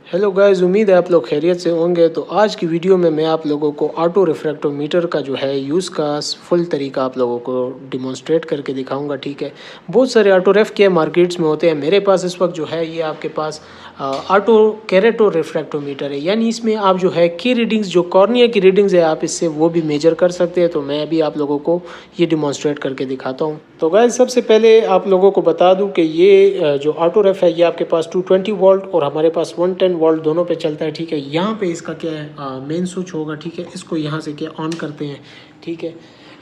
Hello guys, उम्मीद है आप लोग खैरियत से होंगे। तो आज की वीडियो में मैं आप लोगों को ऑटो रिफ्रैक्टोमीटर का जो है यूज़ का फुल तरीका आप लोगों को डिमॉन्स्ट्रेट करके दिखाऊंगा। ठीक है, बहुत सारे ऑटो रेफ के मार्केट्स में होते हैं। मेरे पास इस वक्त जो है ये आपके पास ऑटो कैरेटो रिफ्रैक्टोमीटर है, यानी इसमें आप जो है की रीडिंग्स, जो कॉर्निया की रीडिंग्स है, आप इससे वो भी मेजर कर सकते हैं। तो मैं अभी आप लोगों को ये डिमॉन्स्ट्रेट करके दिखाता हूँ। तो गाइस, सबसे पहले आप लोगों को बता दूं कि ये जो ऑटो रेफ है ये आपके पास 220 वोल्ट और हमारे पास 110 वोल्ट दोनों पे चलता है। ठीक है, यहाँ पे इसका क्या है, मेन स्विच होगा। ठीक है, इसको यहाँ से क्या ऑन करते हैं। ठीक है,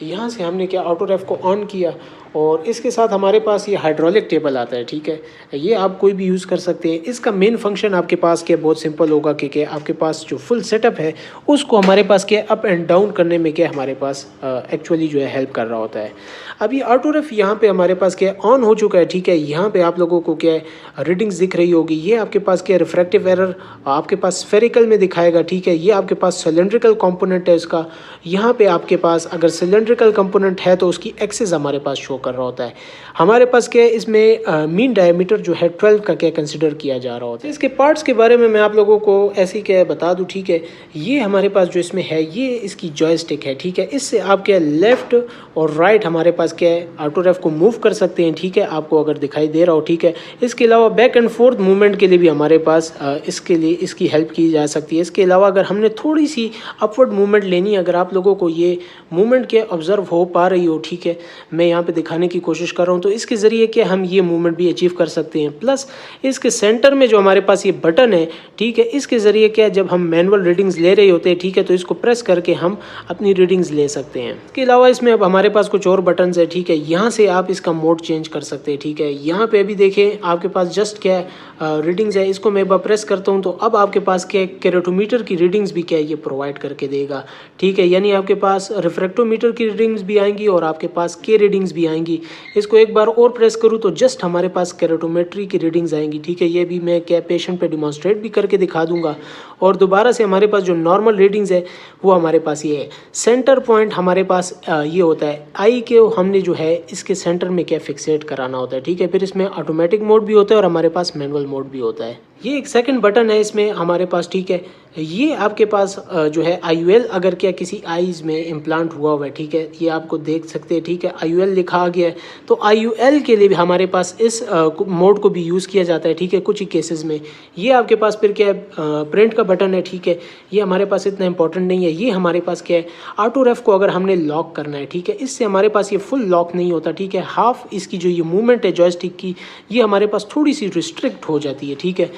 यहाँ से हमने क्या ऑटो रेफ को ऑन किया और इसके साथ हमारे पास ये हाइड्रोलिक टेबल आता है। ठीक है, ये आप कोई भी यूज़ कर सकते हैं। इसका मेन फंक्शन आपके पास क्या बहुत सिंपल होगा कि आपके पास जो फुल सेटअप है उसको हमारे पास क्या अप एंड डाउन करने में क्या हमारे पास एक्चुअली जो है हेल्प कर रहा होता है। अभी ऑटो रेफ यहाँ पे हमारे पास क्या ऑन हो चुका है। ठीक है, यहाँ पे आप लोगों को क्या है रीडिंग्स दिख रही होगी। ये आपके पास क्या रिफ्रैक्टिव एरर आपके पास स्फेरिकल में दिखाएगा। ठीक है, ये आपके पास सिलेंड्रिकल कंपोनेंट है इसका। यहाँ पे आपके पास अगर सिलेंड्रिकल कंपोनेंट है तो उसकी एक्सिस हमारे पास शो कर रहा होता है। हमारे पास क्या है इसमें मीन डायमीटर जो है 12 का क्या कंसिडर किया जा रहा होता है। इसके पार्ट्स के बारे में मैं आप लोगों को ऐसे ही क्या बता दूं। ठीक है, ये हमारे पास जो इसमें है ये इसकी जॉयस्टिक है। ठीक है, इससे आप क्या लेफ्ट और राइट हमारे पास क्या है ऑटो रेफ को मूव कर सकते हैं। ठीक है, आपको अगर दिखाई दे रहा हो। ठीक है, इसके अलावा बैक एंड फोर्थ मूवमेंट के लिए भी हमारे पास इसके लिए इसकी हेल्प की जा सकती है। इसके अलावा अगर हमने थोड़ी सी अपवर्ड मूवमेंट लेनी है, अगर आप लोगों को ये मूवमेंट क्या ऑब्जर्व हो पा रही हो, ठीक है, मैं यहाँ पे दिखाने की कोशिश कर रहा हूँ, तो इसके ज़रिए क्या हम ये मूवमेंट भी अचीव कर सकते हैं। प्लस इसके सेंटर में जो हमारे पास ये बटन है, ठीक है, इसके ज़रिए क्या जब हम मैनुअल रीडिंग्स ले रहे होते हैं, ठीक है, तो इसको प्रेस करके हम अपनी रीडिंग्स ले सकते हैं। इसके अलावा इसमें अब हमारे पास कुछ और बटन है। ठीक है, यहाँ से आप इसका मोड चेंज कर सकते हैं। ठीक है, यहाँ पे अभी देखें आपके पास जस्ट क्या रीडिंग्स है, इसको मैं एक बार प्रेस करता हूँ तो अब आपके पास क्या कैरेटोमीटर की रीडिंग्स भी क्या ये प्रोवाइड करके देगा। ठीक है, यानी आपके पास रिफ्रैक्टोमीटर की रीडिंग्स भी आएंगी और आपके पास के रीडिंग्स भी आएंगी। इसको एक बार और प्रेस करूँ तो जस्ट हमारे पास कैरेटोमेट्री की रीडिंग्स आएंगी। ठीक है, ये भी मैं क्या पेशेंट पे डिमॉन्स्ट्रेट भी करके दिखा दूंगा। और दोबारा से हमारे पास जो नॉर्मल रीडिंग्स है वो हमारे पास ये है। सेंटर पॉइंट हमारे पास ये होता है आई के, हमने जो है इसके सेंटर में क्या फिक्सेट कराना होता है। ठीक है, फिर इसमें ऑटोमेटिक मोड भी होता है और हमारे पास मैनुअल मोड भी होता है। ये एक सेकंड बटन है इसमें हमारे पास। ठीक है, ये आपके पास जो है IUL अगर क्या किसी आईज में इम्प्लांट हुआ हुआ है, ठीक है, ये आपको देख सकते हैं। ठीक है, IUL लिखा गया है, तो IUL के लिए भी हमारे पास इस मोड को भी यूज़ किया जाता है। ठीक है, कुछ ही केसेस में। ये आपके पास फिर क्या है प्रिंट का बटन है। ठीक है, ये हमारे पास इतना इंपॉर्टेंट नहीं है। ये हमारे पास क्या है ऑटो रेफ को अगर हमने लॉक करना है, ठीक है, इससे हमारे पास ये फुल लॉक नहीं होता। ठीक है, हाफ इसकी जो ये मूवमेंट है जॉयस्टिक की, ये हमारे पास थोड़ी सी रिस्ट्रिक्ट हो जाती है। ठीक है,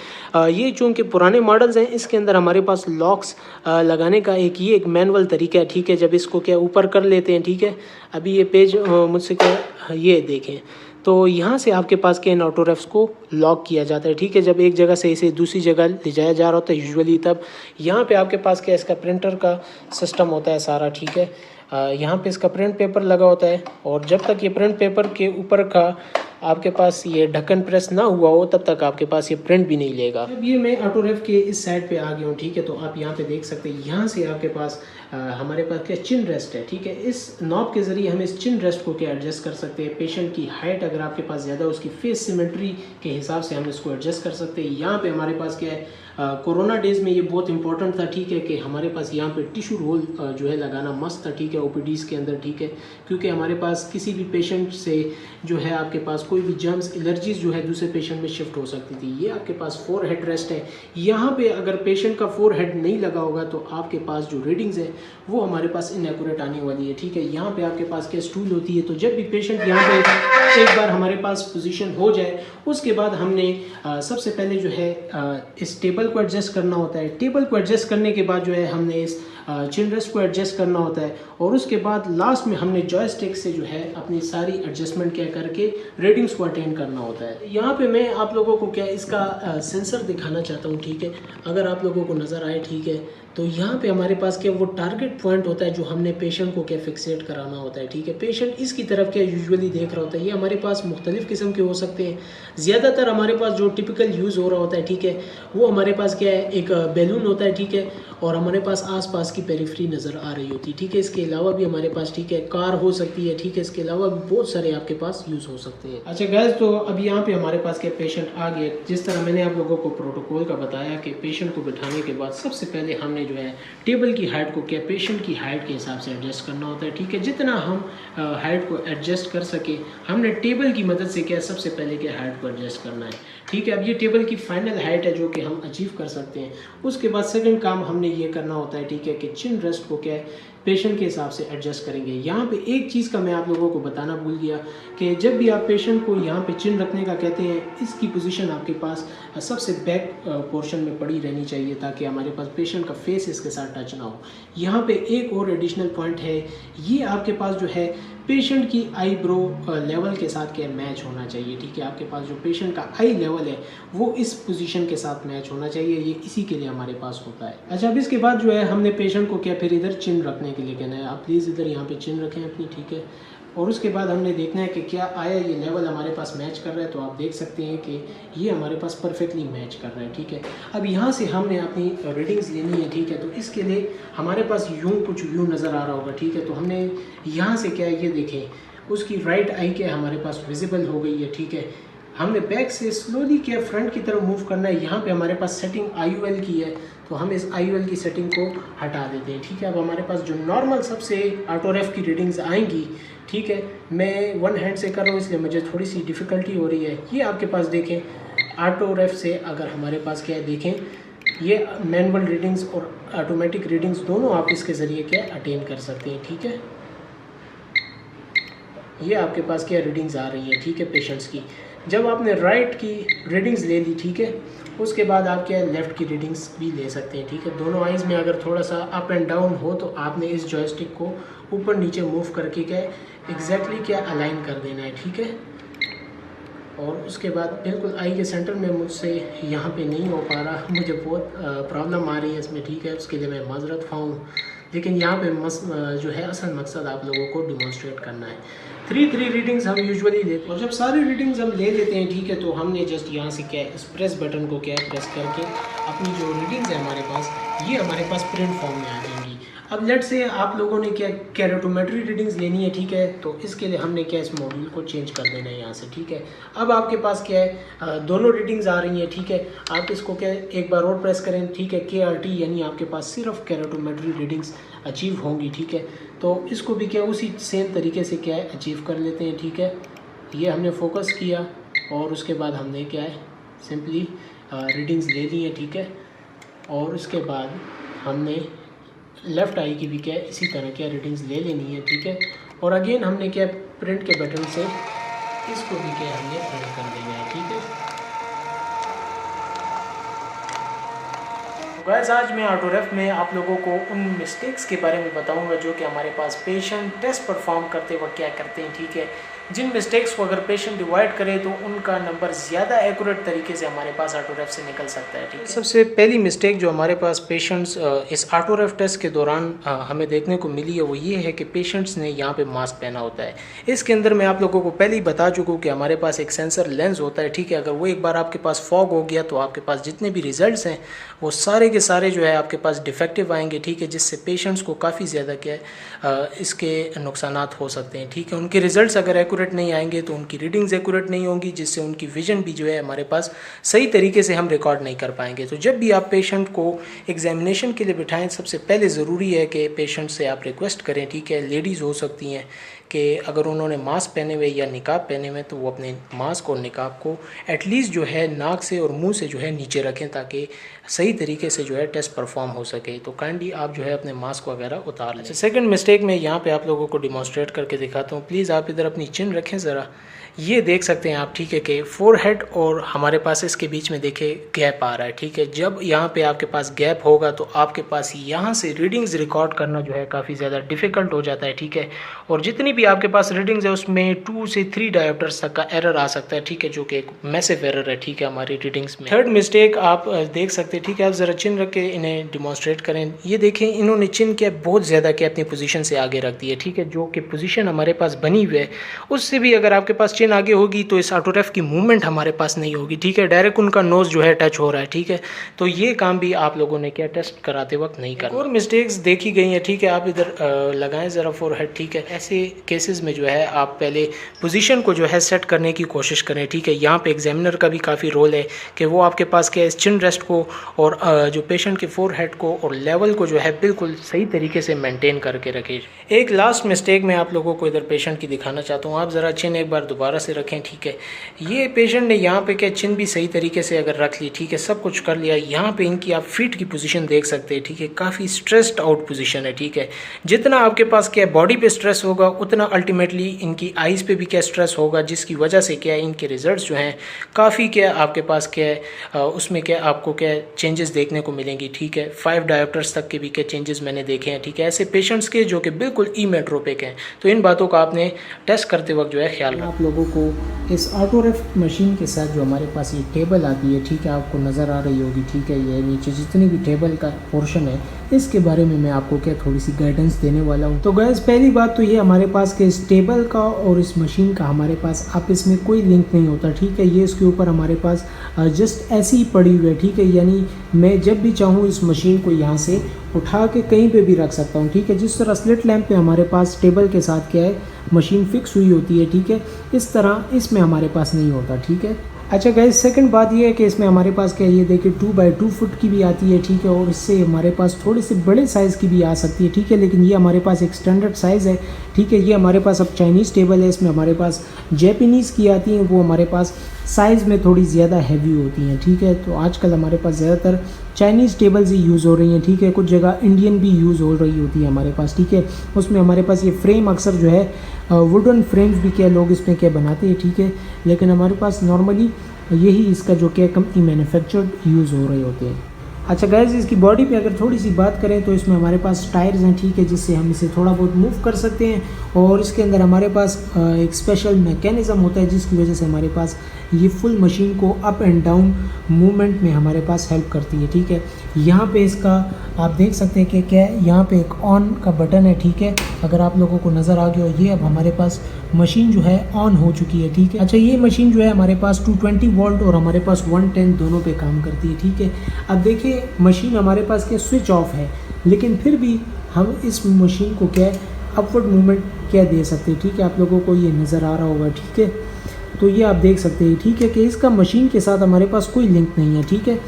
ये चूँकि पुराने मॉडल्स हैं, इसके अंदर हमारे पास लॉक्स लगाने का एक मैनुअल तरीका है। ठीक है, जब इसको क्या ऊपर कर लेते हैं, ठीक है, अभी ये पेज मुझसे क्या ये देखें, तो यहाँ से आपके पास के इन ऑटो रेफ्स को लॉक किया जाता है। ठीक है, जब एक जगह से इसे दूसरी जगह ले जाया जा रहा होता है यूजुअली, तब यहाँ पे आपके पास क्या इसका प्रिंटर का सिस्टम होता है सारा। ठीक है, यहाँ पे इसका प्रिंट पेपर लगा होता है और जब तक ये प्रिंट पेपर के ऊपर का आपके पास ये ढक्कन प्रेस ना हुआ हो तब तक आपके पास ये प्रिंट भी नहीं लेगा। जब ये मैं ऑटो रेफ के इस साइड पे आ गया हूँ, ठीक है, तो आप यहाँ पे देख सकते हैं यहाँ से आपके पास हमारे पास क्या चिन रेस्ट है। ठीक है, इस नॉब के ज़रिए हम इस चिन रेस्ट को क्या एडजस्ट कर सकते हैं। पेशेंट की हाइट अगर आपके पास ज़्यादा है उसकी फेस सिमेट्री के हिसाब से हम इसको एडजस्ट कर सकते हैं। यहाँ पे हमारे पास क्या है कोरोना डेज़ में ये बहुत इंपॉर्टेंट था। ठीक है, कि हमारे पास यहाँ पे टिश्यू रोल जो है लगाना मस्त था। ठीक है, OPDs के अंदर। ठीक है, क्योंकि हमारे पास किसी भी पेशेंट से जो है आपके पास कोई भी जर्म्स एलर्जीज जो है दूसरे पेशेंट में शिफ्ट हो सकती थी। ये आपके पास 4 हेड रेस्ट है। यहाँ पे अगर पेशेंट का 4 हेड नहीं लगा होगा तो आपके पास जो रीडिंग्स है वो हमारे पास इनएक्यूरेट आने वाली है। ठीक है, यहाँ पे आपके पास क्या स्टूल होती है, तो जब भी पेशेंट यहाँ पे एक बार हमारे पास पोजीशन हो जाए उसके बाद हमने सबसे पहले जो है इस टेबल को एडजस्ट करना होता है। टेबल को एडजस्ट करने के बाद जो है हमने इस चिन रेस्ट को एडजस्ट करना होता है और उसके बाद लास्ट में हमने जॉयस्टिक से जो है अपनी सारी एडजस्टमेंट क्या करके रीडिंग्स को अटेंड करना होता है। यहाँ पे मैं आप लोगों को क्या इसका सेंसर दिखाना चाहता हूँ। ठीक है, अगर आप लोगों को नज़र आए, ठीक है, तो यहाँ पे हमारे पास क्या वो टारगेट पॉइंट होता है जो हमने पेशेंट को क्या फिक्सेट कराना होता है। ठीक है, पेशेंट इसकी तरफ क्या यूजुअली देख रहा होता है। ये हमारे पास मुख्तलिफ़ किस्म के हो सकते हैं। ज़्यादातर हमारे पास जो टिपिकल यूज़ हो रहा होता है, ठीक है, वो हमारे पास क्या है एक बैलून होता है। ठीक है, और हमारे पास आसपास की पेरिफेरी नज़र आ रही होती है। ठीक है, इसके अलावा भी हमारे पास ठीक है कार हो सकती है। ठीक है, इसके अलावा भी बहुत सारे आपके पास यूज़ हो सकते हैं। अच्छा गैस, तो अब यहाँ पे हमारे पास क्या पेशेंट आ गया। जिस तरह मैंने आप लोगों को प्रोटोकॉल का बताया कि पेशेंट को बिठाने के बाद सबसे पहले हमने जो है टेबल की हाइट को क्या पेशेंट की हाइट के हिसाब से एडजस्ट करना होता है, ठीक है। जितना हम हाइट को एडजस्ट कर सके हमने टेबल की मदद से क्या सबसे पहले क्या हाइट को एडजस्ट करना है, ठीक है। अब ये टेबल की फाइनल हाइट है जो कि हम अचीव कर सकते हैं। उसके बाद सेकंड काम हमने ये करना होता है, ठीक है, कि चिन रेस्ट को क्या है पेशेंट के हिसाब से एडजस्ट करेंगे। यहाँ पे एक चीज़ का मैं आप लोगों को बताना भूल गया कि जब भी आप पेशेंट को यहाँ पे चिन रखने का कहते हैं, इसकी पोजीशन आपके पास सबसे बैक पोर्शन में पड़ी रहनी चाहिए ताकि हमारे पास पेशेंट का फेस इसके साथ टच ना हो। यहाँ पे एक और एडिशनल पॉइंट है, ये आपके पास जो है पेशेंट की आईब्रो लेवल के साथ क्या मैच होना चाहिए, ठीक है। आपके पास जो पेशेंट का आई लेवल है वो इस पोजीशन के साथ मैच होना चाहिए, ये इसी के लिए हमारे पास होता है। अच्छा, अब इसके बाद जो है हमने पेशेंट को क्या फिर इधर चिन रखने के लिए कहना है, आप प्लीज़ इधर यहाँ पे चिन रखें अपनी, ठीक है। और उसके बाद हमने देखना है कि क्या आया ये लेवल हमारे पास मैच कर रहा है, तो आप देख सकते हैं कि ये हमारे पास परफेक्टली मैच कर रहा है, ठीक है। अब यहाँ से हमने अपनी रीडिंग्स लेनी है, ठीक है। तो इसके लिए हमारे पास यूँ कुछ व्यू नज़र आ रहा होगा, ठीक है। तो हमने यहाँ से क्या ये देखें उसकी राइट आई क्या हमारे पास विजिबल हो गई है, ठीक है। हमने बैक से स्लोली क्या फ्रंट की तरफ मूव करना है। यहाँ पे हमारे पास सेटिंग IOL की है, तो हम इस IOL की सेटिंग को हटा देते हैं, ठीक है। अब हमारे पास जो नॉर्मल सबसे ऑटोरेफ की रीडिंग्स आएंगी, ठीक है, मैं वन हैंड से कर रहा हूँ इसलिए मुझे थोड़ी सी डिफ़िकल्टी हो रही है। ये आपके पास देखें ऑटोरेफ से अगर हमारे पास क्या है देखें, ये मैनुअल रीडिंग्स और ऑटोमेटिक रीडिंग्स दोनों आप इसके ज़रिए क्या अटेन कर सकते हैं, ठीक है। ये आपके पास क्या रीडिंग्स आ रही है, ठीक है, पेशेंट्स की। जब आपने राइट की रीडिंग्स ले ली, ठीक है, उसके बाद आप क्या लेफ़्ट की रीडिंग्स भी ले सकते हैं, ठीक है। दोनों आइज़ में अगर थोड़ा सा अप एंड डाउन हो तो आपने इस जॉयस्टिक को ऊपर नीचे मूव करके क्या एग्जैक्टली क्या अलाइन कर देना है, ठीक है। और उसके बाद बिल्कुल आई के सेंटर में मुझसे यहाँ पे नहीं हो पा रहा, मुझे बहुत प्रॉब्लम आ रही है इसमें, ठीक है। उसके लिए मैं माजरत ख्वाह, लेकिन यहाँ पे जो है असल मकसद आप लोगों को डिमॉन्स्ट्रेट करना है। 3 रीडिंग्स हम यूजुअली लेते हैं और जब सारी रीडिंग्स हम ले लेते हैं, ठीक है, तो हमने जस्ट यहाँ से क्या इस प्रेस बटन को क्या प्रेस करके अपनी जो रीडिंग्स है हमारे पास ये हमारे पास प्रिंट फॉर्म में आ जाएंगी। अब लेट से आप लोगों ने क्या कैरेटोमेट्री रीडिंग्स लेनी है, ठीक है, तो इसके लिए हमने क्या इस मॉड्यूल को चेंज कर देना है यहाँ से, ठीक है। अब आपके पास क्या है दोनों रीडिंग्स आ रही हैं, ठीक है। आप इसको क्या एक बार और प्रेस करें, ठीक है, KRT यानी आपके पास सिर्फ कैरेटोमेट्री रीडिंग्स अचीव होंगी, ठीक है। तो इसको भी क्या उसी सेम तरीके से क्या है अचीव कर लेते हैं, ठीक है। ये हमने फोकस किया और उसके बाद हमने क्या है सिंपली रीडिंग्स ले ली है, ठीक है। और उसके बाद हमने लेफ़्ट आई की भी क्या इसी तरह क्या रीडिंग्स ले लेनी है, ठीक है। और अगेन हमने क्या प्रिंट के बटन से इसको भी क्या हमने प्रिंट कर देना है, ठीक है। गाइस, आज मैं ऑटोरेफ में आप लोगों को उन मिस्टेक्स के बारे में बताऊंगा जो कि हमारे पास पेशेंट टेस्ट परफॉर्म करते वक्त क्या करते हैं, ठीक है। जिन मिस्टेक्स को अगर पेशेंट डिवाइड करे तो उनका नंबर ज़्यादा एक्यूरेट तरीके से हमारे पास ऑटोरेफ से निकल सकता है, ठीक है। सबसे पहली मिस्टेक जो हमारे पास पेशेंट्स इस ऑटोरेफ टेस्ट के दौरान हमें देखने को मिली है वो ये है कि पेशेंट्स ने यहाँ पे मास्क पहना होता है। इसके अंदर मैं आप लोगों को पहले ही बता चुका हूँ कि हमारे पास एक सेंसर लेंस होता है, ठीक है। अगर वो एक बार आपके पास फॉग हो गया तो आपके पास जितने भी रिजल्ट्स हैं वो सारे के सारे जो है आपके पास डिफेक्टिव आएंगे, ठीक है, जिससे पेशेंट्स को काफ़ी ज़्यादा क्या है इसके नुकसानात हो सकते हैं, ठीक है। उनके रिजल्ट्स अगर एक्यूरेट नहीं आएंगे तो उनकी रीडिंग्स एक्यूरेट नहीं होंगी, जिससे उनकी विजन भी जो है हमारे पास सही तरीके से हम रिकॉर्ड नहीं कर पाएंगे। तो जब भी आप पेशेंट को एग्जामिनेशन के लिए बिठाएं, सबसे पहले ज़रूरी है कि पेशेंट से आप रिक्वेस्ट करें, ठीक है। लेडीज़ हो सकती हैं कि अगर उन्होंने मास्क पहने हुए या निकाब पहने हुए तो वो अपने मास्क और निकाब को एटलीस्ट जो है नाक से और मुंह से जो है नीचे रखें ताकि सही तरीके से जो है टेस्ट परफॉर्म हो सके। तो काइंडली आप जो है अपने मास्क वगैरह उतार लें। सेकंड मिस्टेक मैं यहाँ पे आप लोगों को डिमॉन्स्ट्रेट करके दिखाता हूँ। प्लीज़ आप इधर अपनी चिन रखें ज़रा, ये देख सकते हैं आप, ठीक है, कि फोरहेड और हमारे पास इसके बीच में देखे गैप आ रहा है, ठीक है। जब यहाँ पे आपके पास गैप होगा तो आपके पास यहाँ से रीडिंग्स रिकॉर्ड करना जो है काफ़ी ज़्यादा डिफ़िकल्ट हो जाता है, ठीक है। और जितनी भी आपके पास रीडिंग्स है उसमें 2 से 3 डायोप्टर्स तक का एरर आ सकता है, ठीक है, जो कि एक मैसिव एरर है, ठीक है, हमारी रीडिंग्स में। थर्ड मिस्टेक आप देख सकते हैं, ठीक है, आप ज़रा चिन रख के इन्हें डिमॉन्स्ट्रेट करें। ये देखें इन्होंने चिन क्या बहुत ज़्यादा क्या अपनी पोजीशन से आगे रख दी है, ठीक है, जो कि पोजीशन हमारे पास बनी हुई है उससे भी अगर आपके पास चिन चेन आगे होगी तो इस ऑटो रेफ की मूवमेंट हमारे पास नहीं होगी, ठीक है। डायरेक्ट उनका नोज़ जो है टच हो रहा है, ठीक है। तो ये काम भी आप लोगों ने क्या टेस्ट कराते वक्त नहीं करना। और मिस्टेक्स देखी गई हैं, ठीक है। आप इधर लगाएं ज़रा फोरहेड, ठीक है। ऐसे केसेस में जो है आप पहले पोजीशन को जो है सेट करने की कोशिश करें, ठीक है। यहाँ पे एग्जामिनर का भी काफ़ी रोल है कि वो आपके पास क्या इस चिन रेस्ट को और जो पेशेंट के फोरहेड को और लेवल को जो है बिल्कुल सही तरीके से मेंटेन करके रखे। एक लास्ट मिस्टेक मैं आप लोगों को इधर पेशेंट की दिखाना चाहता हूँ। आप ज़रा चिन एक बार दोबारा से रखें, ठीक है। ये पेशेंट ने यहाँ पे क्या चिन भी सही तरीके से अगर रख ली, ठीक है, सब कुछ कर लिया। यहाँ पे इनकी आप फीट की पोजीशन देख सकते हैं, ठीक है। काफ़ी स्ट्रेस्ड आउट पोजीशन है, ठीक है। जितना आपके पास क्या बॉडी पे स्ट्रेस होगा उतना अल्टीमेटली इनकी आइज़ पे भी क्या स्ट्रेस होगा, जिसकी वजह से क्या इनके रिजल्ट्स जो हैं काफ़ी क्या आपके पास क्या है उसमें क्या आपको क्या चेंजेस देखने को मिलेंगी, ठीक है। 5 डायोप्टर्स तक के भी क्या चेंजेस मैंने देखे हैं, ठीक है। ऐसे पेशेंट्स के जो कि बिल्कुल इमेट्रोपिक हैं। तो इन बातों का आपने टेस्ट करते वक्त जो है ख्याल रखना। आप लोगों को इस ऑटो रेफ मशीन के साथ जो हमारे पास ये टेबल आती है, ठीक है, आपको नज़र आ रही होगी, ठीक है। ये नीचे जितनी भी टेबल का पोर्शन है इसके बारे में मैं आपको क्या थोड़ी सी गाइडेंस देने वाला हूँ। तो गाइस पहली बात तो ये हमारे पास के इस टेबल का और इस मशीन का हमारे पास आपस में कोई लिंक नहीं होता, ठीक है। ये इसके ऊपर हमारे पास जस्ट ऐसी ही पड़ी हुई है, ठीक है। यानी मैं जब भी चाहूँ इस मशीन को यहाँ से उठा के कहीं पे भी रख सकता हूँ, ठीक है। जिस तरह स्लिट लैंप पे हमारे पास टेबल के साथ क्या है मशीन फिक्स हुई होती है, ठीक है, इस तरह इसमें हमारे पास नहीं होता, ठीक है। अच्छा गाइस सेकंड बात ये है कि इसमें हमारे पास क्या ये देखिए 2x2 फुट की भी आती है, ठीक है। और इससे हमारे पास थोड़े से बड़े साइज़ की भी आ सकती है, ठीक है। लेकिन ये हमारे पास एक स्टैंडर्ड साइज़ है, ठीक है। ये हमारे पास अब चाइनीज़ टेबल है। इसमें हमारे पास जैपनीज़ की आती हैं, वो हमारे पास साइज़ में थोड़ी ज़्यादा हैवी होती हैं, ठीक है। तो आजकल हमारे पास ज़्यादातर चाइनीज़ टेबल्स ही यूज़ हो रही हैं, ठीक है। कुछ जगह इंडियन भी यूज़ हो रही होती है हमारे पास, ठीक है। उसमें हमारे पास ये फ्रेम अक्सर जो है वुडन फ्रेम्स भी क्या लोग इसमें क्या बनाते हैं, ठीक है। लेकिन हमारे पास नॉर्मली यही इसका जो क्या कंपनी मैन्युफैक्चर्ड यूज़ हो रहे होते हैं। अच्छा गाइस इसकी बॉडी पे अगर थोड़ी सी बात करें तो इसमें हमारे पास टायर्स हैं, ठीक है, जिससे हम इसे थोड़ा बहुत मूव कर सकते हैं। और इसके अंदर हमारे पास एक स्पेशल मैकेनिज़्म होता है जिसकी वजह से हमारे पास ये फुल मशीन को अप एंड डाउन मूवमेंट में हमारे पास हेल्प करती है, ठीक है। यहाँ पे इसका आप देख सकते हैं कि क्या है, यहाँ पे एक ऑन का बटन है, ठीक है। अगर आप लोगों को नज़र आ गया हो, ये अब हमारे पास मशीन जो है ऑन हो चुकी है, ठीक है। अच्छा ये मशीन जो है हमारे पास 220 वोल्ट और हमारे पास 110 दोनों पे काम करती है, ठीक है। अब देखिए मशीन हमारे पास क्या स्विच ऑफ है, लेकिन फिर भी हम इस मशीन को क्या अपवर्ड मूवमेंट क्या दे सकते हैं, ठीक है। आप लोगों को ये नज़र आ रहा होगा, ठीक है। तो ये आप देख सकते हैं, ठीक है, कि इसका मशीन के साथ हमारे पास कोई लिंक नहीं है, ठीक है।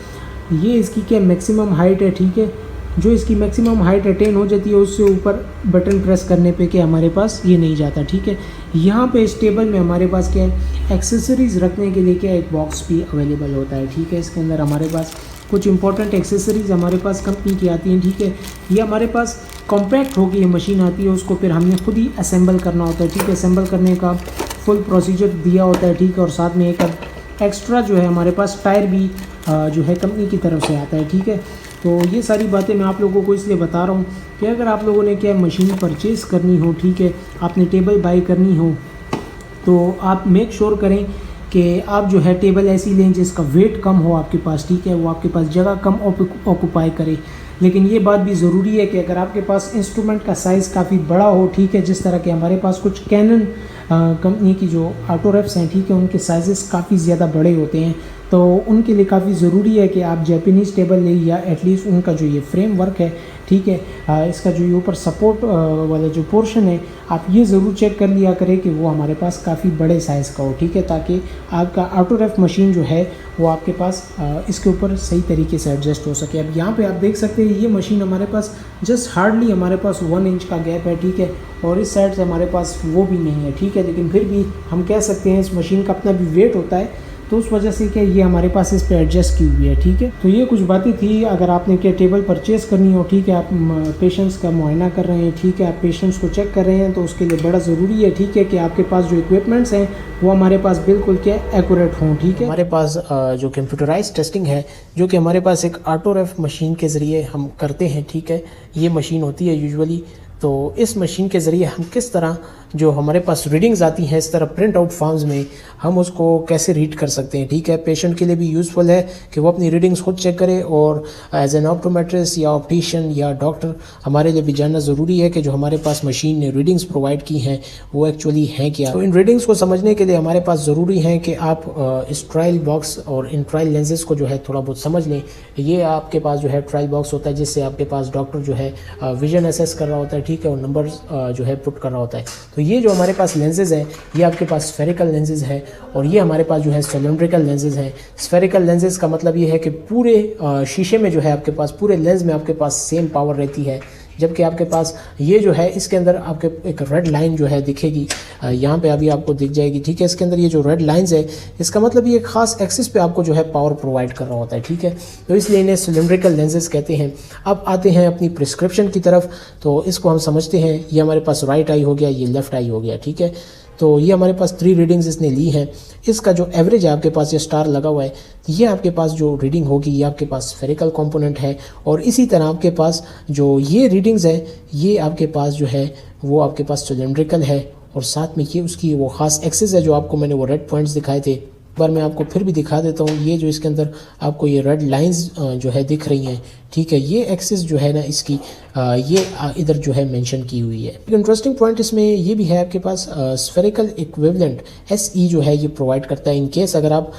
ये इसकी क्या मैक्सिमम हाइट है, ठीक है। जो इसकी मैक्सिमम हाइट अटेन हो जाती है उससे ऊपर बटन प्रेस करने पे क्या हमारे पास ये नहीं जाता, ठीक है। यहाँ पे इस टेबल में हमारे पास क्या है एक्सेसरीज़ रखने के लिए क्या एक बॉक्स भी अवेलेबल होता है, ठीक है। इसके अंदर हमारे पास कुछ इंपॉर्टेंट एक्सेसरीज़ हमारे पास कंपनी की आती हैं, ठीक है। ये हमारे पास कॉम्पैक्ट होकर ये मशीन आती है, उसको फिर हमने खुद ही असेंबल करना होता है, ठीक है। असेंबल करने का फुल प्रोसीजर दिया होता है, ठीक है। और साथ में एक एक्स्ट्रा जो है हमारे पास टायर भी जो है कंपनी की तरफ से आता है, ठीक है। तो ये सारी बातें मैं आप लोगों को इसलिए बता रहा हूँ कि अगर आप लोगों ने क्या मशीन परचेज़ करनी हो, ठीक है, आपने टेबल बाई करनी हो, तो आप मेक श्योर करें कि आप जो है टेबल ऐसी लें जिसका वेट कम हो आपके पास, ठीक है, वो आपके पास जगह कम ऑक्यूपाई करे। लेकिन ये बात भी ज़रूरी है कि अगर आपके पास इंस्ट्रूमेंट का साइज़ काफ़ी बड़ा हो, ठीक है, जिस तरह के हमारे पास कुछ कैनन कंपनी की जो ऑटो रेफ्स हैं, ठीक है, उनके साइज़ काफ़ी ज़्यादा बड़े होते हैं, तो उनके लिए काफ़ी ज़रूरी है कि आप जैपनीज़ टेबल लें या एटलीस्ट उनका जो ये फ्रेम वर्क है, ठीक है, इसका जो ये ऊपर सपोर्ट वाला जो पोर्शन है आप ये ज़रूर चेक कर लिया करें कि वो हमारे पास काफ़ी बड़े साइज़ का हो, ठीक है, ताकि आपका ऑटो रेफ मशीन जो है वो आपके पास इसके ऊपर सही तरीके से एडजस्ट हो सके। अब यहाँ पे आप देख सकते हैं ये मशीन हमारे पास जस्ट हार्डली हमारे पास 1 इंच का गैप है, ठीक है, और इस साइड से हमारे पास वो भी नहीं है, ठीक है। लेकिन फिर भी हम कह सकते हैं इस मशीन का अपना भी वेट होता है, तो उस वजह से क्या ये हमारे पास इस पे एडजस्ट की हुई है, ठीक है। तो ये कुछ बातें थी। अगर आपने क्या टेबल परचेज़ करनी हो, ठीक है, आप पेशेंट्स का मुआयना कर रहे हैं, ठीक है, आप पेशेंट्स को चेक कर रहे हैं, तो उसके लिए बड़ा ज़रूरी है, ठीक है, कि आपके पास जो इक्विपमेंट्स हैं वो हमारे पास बिल्कुल क्या एक्यूरेट हों, ठीक है। हमारे पास जो कंप्यूटराइज टेस्टिंग है जो कि हमारे पास एक ऑटो रेफ मशीन के ज़रिए हम करते हैं, ठीक है। ये मशीन होती है यूजुअली, तो इस मशीन के ज़रिए हम किस तरह जो हमारे पास रीडिंग्स आती हैं इस तरह प्रिंट आउट फॉर्म्स में, हम उसको कैसे रीड कर सकते हैं। ठीक है, पेशेंट के लिए भी यूज़फुल है कि वो अपनी रीडिंग्स खुद चेक करे, और एज एन ऑप्टोमेट्रिस्ट या ऑप्टिशियन या डॉक्टर हमारे लिए भी जानना ज़रूरी है कि जो हमारे पास मशीन ने रीडिंग्स प्रोवाइड की हैं वो एक्चुअली हैं क्या। तो इन रीडिंग्स को समझने के लिए हमारे पास ज़रूरी है कि आप इस ट्रायल बॉक्स और इन ट्रायल लेंसेज को जो है थोड़ा बहुत समझ लें। ये आपके पास जो है ट्रायल बॉक्स होता है जिससे आपके पास डॉक्टर जो है विजन असेस कर रहा होता है, ठीक है, और नंबर्स जो है पुट कर रहा होता है। तो ये जो हमारे पास लेंसेज हैं ये आपके पास स्फेरिकल लेंसेज है, और ये हमारे पास जो है सिलेंड्रिकल लेंसेज हैं। स्फेरिकल लेंसेज का मतलब ये है कि पूरे शीशे में जो है आपके पास, पूरे लेंस में आपके पास सेम पावर रहती है, जबकि आपके पास ये जो है इसके अंदर आपके एक रेड लाइन जो है दिखेगी, यहाँ पे अभी आपको दिख जाएगी। ठीक है, इसके अंदर ये जो रेड लाइंस है इसका मतलब ये खास एक्सिस पे आपको जो है पावर प्रोवाइड कर रहा होता है। ठीक है, तो इसलिए इन्हें सिलेंड्रिकल लेंसेज कहते हैं। अब आते हैं अपनी प्रिस्क्रिप्शन की तरफ, तो इसको हम समझते हैं। ये हमारे पास राइट आई हो गया, ये लेफ्ट आई हो गया। ठीक है, तो ये हमारे पास 3 रीडिंग्स इसने ली हैं। इसका जो एवरेज है आपके पास, ये स्टार लगा हुआ है, ये आपके पास जो रीडिंग होगी ये आपके पास स्फेरिकल कंपोनेंट है, और इसी तरह आपके पास जो ये रीडिंग्स है ये आपके पास जो है वो आपके पास सिलेंड्रिकल है, और साथ में ये उसकी वो खास एक्सिस है जो आपको मैंने वो रेड पॉइंट्स दिखाए थे। एक बार मैं आपको फिर भी दिखा देता हूँ। ये जो इसके अंदर आपको ये रेड लाइंस जो है दिख रही हैं, ठीक है, ये एक्सिस जो है ना इसकी ये इधर जो है मेंशन की हुई है। एक इंटरेस्टिंग पॉइंट इसमें ये भी है आपके पास स्फेरिकल इक्विवेलेंट SE जो है ये प्रोवाइड करता है। इन केस अगर आप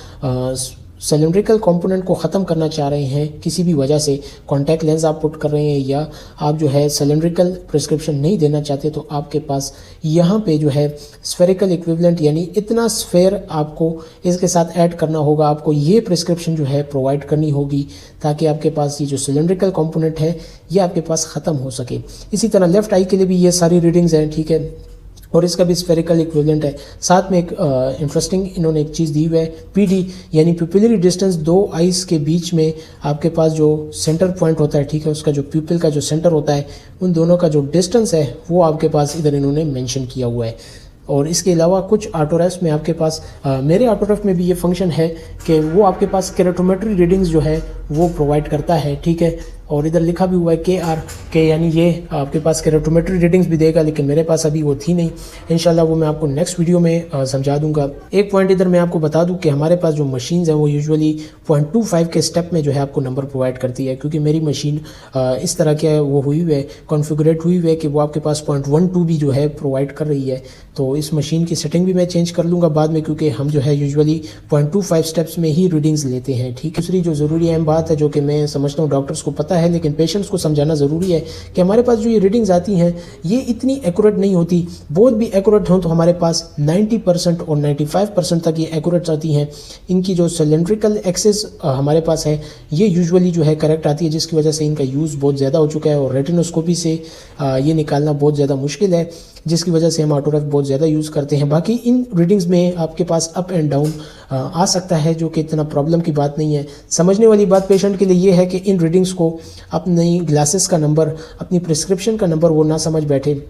सिलेंड्रिकल कंपोनेंट को ख़त्म करना चाह रहे हैं किसी भी वजह से, कॉन्टैक्ट लेंस आप पुट कर रहे हैं या आप जो है सिलेंड्रिकल प्रिस्क्रिप्शन नहीं देना चाहते, तो आपके पास यहाँ पे जो है स्फेरिकल इक्विवेलेंट यानी इतना स्फेयर आपको इसके साथ ऐड करना होगा, आपको ये प्रिस्क्रिप्शन जो है प्रोवाइड करनी होगी ताकि आपके पास ये जो सिलेंड्रिकल कंपोनेंट है ये आपके पास ख़त्म हो सके। इसी तरह लेफ्ट आई के लिए भी ये सारी रीडिंग्स हैं, ठीक है, और इसका भी स्फेरिकल इक्विवेलेंट है। साथ में एक इंटरेस्टिंग इन्होंने एक चीज़ दी हुई है, PD यानी प्यूपिलरी डिस्टेंस, 2 आइज़ के बीच में आपके पास जो सेंटर पॉइंट होता है, ठीक है, उसका जो प्यूपिल का जो सेंटर होता है उन दोनों का जो डिस्टेंस है वो आपके पास इधर इन्होंने मेंशन किया हुआ है। और इसके अलावा कुछ ऑटोरेफ्ट में आपके पास मेरे ऑटोरेफ्ट में भी ये फंक्शन है कि वो आपके पास केरेटोमेट्री रीडिंग्स जो है वो प्रोवाइड करता है। ठीक है, और इधर लिखा भी हुआ है KR यानी ये आपके पास केरेटोमेट्री रीडिंग्स भी देगा, लेकिन मेरे पास अभी वो थी नहीं। इंशाल्लाह वो मैं आपको नेक्स्ट वीडियो में समझा दूंगा। एक पॉइंट इधर मैं आपको बता दूं कि हमारे पास जो मशीन्स हैं वो यूजुअली 0.25 के स्टेप में जो है आपको नंबर प्रोवाइड करती है, क्योंकि मेरी मशीन इस तरह के वो हुई हुई है, कॉन्फ़िगरेट हुई हुई है कि वो आपके पास 0.12 भी जो है प्रोवाइड कर रही है। तो इस मशीन की सेटिंग भी मैं चेंज कर लूँगा बाद में, क्योंकि हम जो है यूजुअली 0.25 स्टेप्स में ही रीडिंग्स लेते हैं। ठीक है, दूसरी जो ज़रूरी अहम बात है जो कि मैं समझता हूँ डॉक्टर्स को पता है लेकिन पेशेंट्स को समझाना ज़रूरी है कि हमारे पास जो ये रीडिंग्स आती हैं ये इतनी एक्यूरेट नहीं होती। बहुत भी एक्यूरेट हो तो हमारे पास 90% और 95% तक ये एक्यूरेट आती हैं। इनकी जो सिलेंड्रिकल एक्सिस हमारे पास है ये यूजुअली जो है करेक्ट आती है, जिसकी वजह से इनका यूज़ बहुत ज़्यादा हो चुका है और रेटिनोस्कोपी से ये निकालना बहुत ज़्यादा मुश्किल है, जिसकी वजह से हम ऑटोरेफ बहुत ज़्यादा यूज़ करते हैं। बाकी इन रीडिंग्स में आपके पास अप एंड डाउन आ सकता है, जो कि इतना प्रॉब्लम की बात नहीं है। समझने वाली बात पेशेंट के लिए ये है कि इन रीडिंग्स को अपनी ग्लासेस का नंबर, अपनी प्रिस्क्रिप्शन का नंबर वो ना समझ बैठे,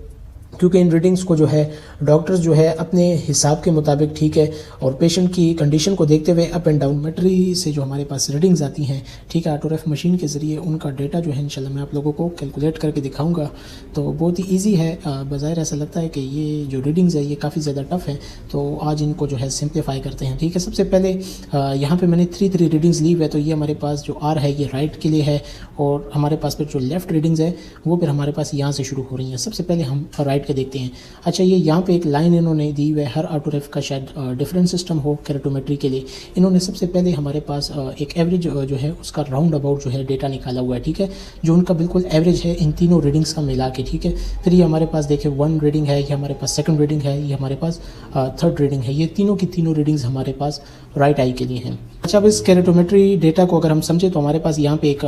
क्योंकि इन रीडिंग्स को जो है डॉक्टर्स जो है अपने हिसाब के मुताबिक, ठीक है, और पेशेंट की कंडीशन को देखते हुए अप एंड डाउन मेट्री से जो हमारे पास रीडिंग्स आती हैं, ठीक है, ऑटोरेफ मशीन के ज़रिए उनका डेटा जो है इंशाल्लाह मैं आप लोगों को कैलकुलेट करके दिखाऊंगा। तो बहुत ही ईजी है, बज़ाहिर ऐसा लगता है कि ये जो रीडिंग्स है ये काफ़ी ज़्यादा टफ है, तो आज इनको जो है सिंप्लीफाई करते हैं। ठीक है, सबसे पहले यहाँ पर मैंने 3 रीडिंग्स ली हुई है, तो ये हमारे पास जो R है ये राइट के लिए है, और हमारे पास फिर जो लेफ़्ट रीडिंग्स है वो फिर हमारे पास यहाँ से शुरू हो रही हैं। सबसे पहले हम राइट के देखते हैं। अच्छा, ये यहाँ पे एक लाइन इन्होंने दी हुई है, हर ऑटोरेफ का शायद डिफरेंट सिस्टम हो केरेटोमेट्री के लिए। इन्होंने सबसे पहले हमारे पास एक एवरेज जो है उसका राउंड अबाउट जो है डेटा निकाला हुआ है, ठीक है, जो उनका बिल्कुल एवरेज है इन तीनों रीडिंग्स का मिला के। ठीक है, फिर ये हमारे पास देखिए 1 रीडिंग है, ये हमारे पास 2nd रीडिंग है, ये हमारे पास 3rd रीडिंग है। ये तीनों की तीनों रीडिंग्स हमारे पास राइट आई के लिए हैं। अच्छा, अब इस केरेटोमेट्री डेटा को अगर हम समझे तो हमारे पास यहाँ पे एक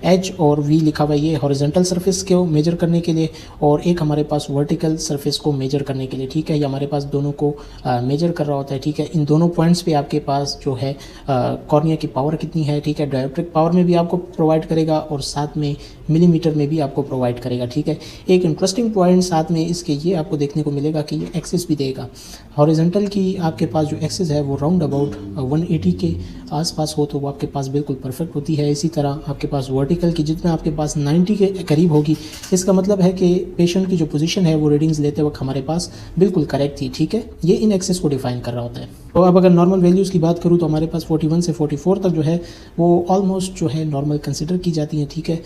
H और V लिखा हुआ है, ये हॉरिजॉन्टल सरफेस को मेजर करने के लिए, और एक हमारे पास वर्टिकल सरफेस को मेजर करने के लिए। ठीक है, ये हमारे पास दोनों को मेजर कर रहा होता है। ठीक है, इन दोनों पॉइंट्स पे आपके पास जो है कॉर्निया की पावर कितनी है, ठीक है, डायोप्ट्रिक पावर में भी आपको प्रोवाइड करेगा और साथ में मिलीमीटर में भी आपको प्रोवाइड करेगा। ठीक है, एक इंटरेस्टिंग पॉइंट साथ में इसके ये आपको देखने को मिलेगा कि ये एक्सिस भी देगा। हॉरिजॉन्टल की आपके पास जो एक्सिस है वो राउंड अबाउट 180 के आसपास हो तो वो आपके पास बिल्कुल परफेक्ट होती है। इसी तरह आपके पास वर्टिकल की जितना आपके पास 90 के करीब होगी, इसका मतलब है कि पेशेंट की जो पोजीशन है वो रीडिंग्स लेते वक्त हमारे पास बिल्कुल करेक्ट थी, ठीक है। ये इन एक्सेस को डिफाइन कर रहा होता है। तो अब अगर नॉर्मल वैल्यूज़ की बात करूँ तो हमारे पास 41 से 44 तक जो है वो ऑलमोस्ट जो है नॉर्मल कंसिडर की जाती हैं, ठीक है।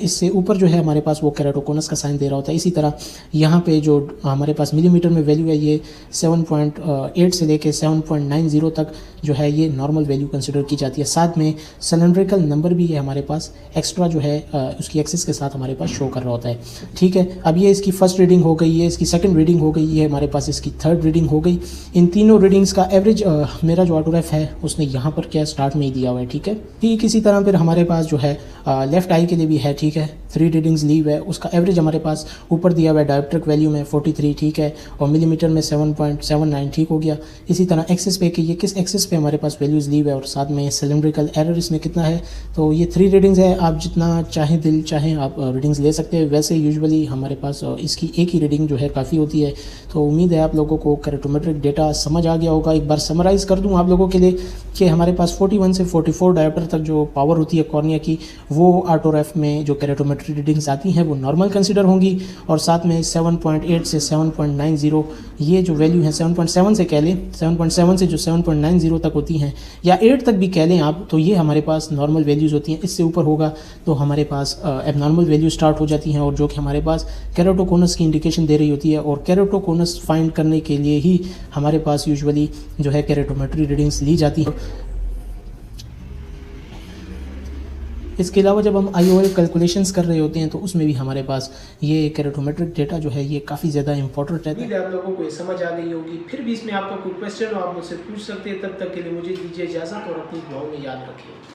इससे ऊपर जो है हमारे पास वो केराटोकोनस का साइन दे रहा होता है। इसी तरह यहाँ पे जो हमारे पास मिलीमीटर में वैल्यू है ये 7.8 से लेके 7.90 तक जो है ये नॉर्मल वैल्यू कंसिडर की जाती है। साथ में सिलेंड्रिकल नंबर भी है हमारे पास एक्स्ट्रा जो है उसकी एक्सिस के साथ हमारे पास शो कर रहा होता है, ठीक है। अब ये इसकी फर्स्ट रीडिंग हो गई है, इसकी सेकंड रीडिंग हो गई है, हमारे पास इसकी थर्ड रीडिंग हो गई। इन तीनों रीडिंग्स का एवरेज मेरा जो ऑटोरेफ है उसने यहाँ पर क्या स्टार्ट में ही दिया हुआ है, ठीक है। ठीक इसी तरह फिर हमारे पास जो है लेफ्ट आई के लिए भी है, ठीक है। 3 रीडिंग्स ली हुई है, उसका एवरेज हमारे पास ऊपर दिया हुआ है डायोप्ट्रिक वैल्यू में 43, ठीक है, और मिलीमीटर में 7.79, ठीक हो गया। इसी तरह एक्सेस पे कि ये किस एक्सेस पे हमारे पास वैल्यूज़ ली हुई है और साथ में सिलेंड्रिकल एरर इसमें कितना है। तो ये 3 रीडिंग्स है, आप जितना चाहें दिल चाहें आप रीडिंग्स ले सकते हैं। वैसे यूजुअली हमारे पास इसकी एक ही रीडिंग जो है काफ़ी होती है। तो उम्मीद है आप लोगों को केराटोमेट्रिक डेटा समझ आ गया होगा। एक बार समराइज़ कर दूं आप लोगों के लिए कि हमारे पास 41 से 44 डायोप्टर तक जो पावर होती है कॉर्निया की, वो ऑटोरेफ में जो केराटोमेट्रिक रीडिंग्स आती हैं वो नॉर्मल कंसिडर होंगी। और साथ में 7.8 से 7.90 ये जो वैल्यू है 7.7 से कह लें, 7.7 से जो 7.90 तक होती हैं या 8 तक भी कह लें आप, तो ये हमारे पास नॉर्मल वैल्यूज़ होती हैं। इससे ऊपर होगा तो हमारे पास एबनॉर्मल वैल्यू स्टार्ट हो जाती हैं और जो कि हमारे पास केराटोकोनस की इंडिकेशन दे रही होती है। और केराटोकोनस फाइंड करने के लिए ही हमारे पास यूजुअली जो है केराटोमेट्री रीडिंग्स ली जाती है। इसके अलावा जब हम IOL कैलकुलेशंस कर रहे होते हैं तो उसमें भी हमारे पास ये केराटोमेट्रिक डेटा जो है ये काफ़ी ज़्यादा इंपॉर्टेंट रहता है। आप लोगों को ये समझ आ गई होगी। फिर भी इसमें आपका कोई क्वेश्चन हो आप मुझसे पूछ सकते हैं। तब तक के लिए मुझे दीजिए इजाज़त और अपनी दुआओं में याद रखिए।